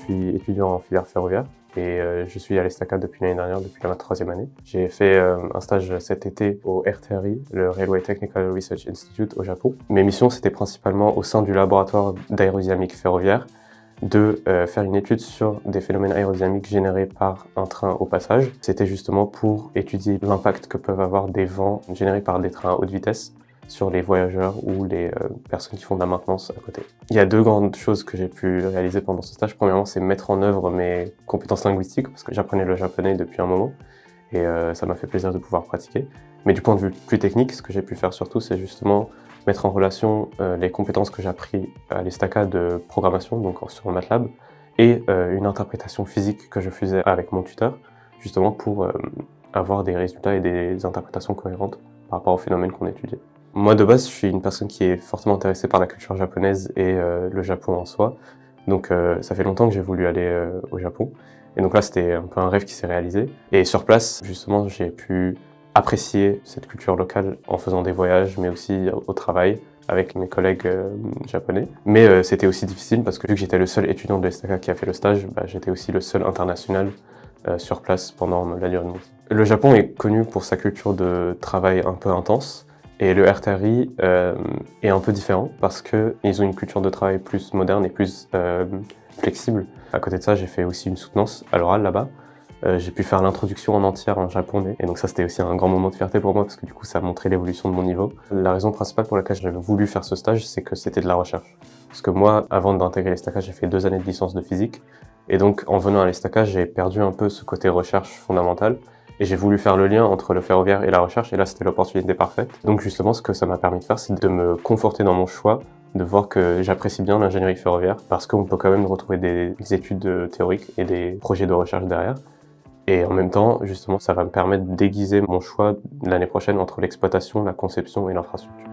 suis étudiant en filière ferroviaire et je suis à l'ESTACA depuis l'année dernière, depuis ma 3e année. J'ai fait un stage cet été au RTRI, le Railway Technical Research Institute au Japon. Mes missions, c'était principalement au sein du laboratoire d'aérodynamique ferroviaire, de faire une étude sur des phénomènes aérodynamiques générés par un train au passage. C'était justement pour étudier l'impact que peuvent avoir des vents générés par des trains à haute vitesse sur les voyageurs ou les personnes qui font de la maintenance à côté. Il y a 2 grandes choses que j'ai pu réaliser pendant ce stage. Premièrement, c'est mettre en œuvre mes compétences linguistiques, parce que j'apprenais le japonais depuis un moment, et ça m'a fait plaisir de pouvoir pratiquer. Mais du point de vue plus technique, ce que j'ai pu faire surtout, c'est justement mettre en relation les compétences que j'ai apprises à l'ESTACA de programmation, donc sur MATLAB, et une interprétation physique que je faisais avec mon tuteur, justement pour avoir des résultats et des interprétations cohérentes par rapport aux phénomènes qu'on étudiait. Moi, de base, je suis une personne qui est fortement intéressée par la culture japonaise et le Japon en soi. Donc, ça fait longtemps que j'ai voulu aller au Japon. Et donc là, c'était un peu un rêve qui s'est réalisé. Et sur place, justement, j'ai pu apprécier cette culture locale en faisant des voyages, mais aussi au travail avec mes collègues japonais. Mais c'était aussi difficile parce que vu que j'étais le seul étudiant de l'ESTACA qui a fait le stage, j'étais aussi le seul international sur place pendant la durée de mon stage. Le Japon est connu pour sa culture de travail un peu intense. Et le RTRI est un peu différent parce qu'ils ont une culture de travail plus moderne et plus flexible. À côté de ça, j'ai fait aussi une soutenance à l'oral là-bas. J'ai pu faire l'introduction en entière en japonais. Et donc ça, c'était aussi un grand moment de fierté pour moi parce que du coup, ça a montré l'évolution de mon niveau. La raison principale pour laquelle j'avais voulu faire ce stage, c'est que c'était de la recherche. Parce que moi, avant d'intégrer l'ESTACA, j'ai fait 2 années de licence de physique. Et donc, en venant à l'ESTACA, j'ai perdu un peu ce côté recherche fondamentale. Et j'ai voulu faire le lien entre le ferroviaire et la recherche, et là c'était l'opportunité parfaite. Donc justement, ce que ça m'a permis de faire, c'est de me conforter dans mon choix, de voir que j'apprécie bien l'ingénierie ferroviaire, parce qu'on peut quand même retrouver des études théoriques et des projets de recherche derrière. Et en même temps, justement, ça va me permettre d'aiguiser mon choix l'année prochaine entre l'exploitation, la conception et l'infrastructure.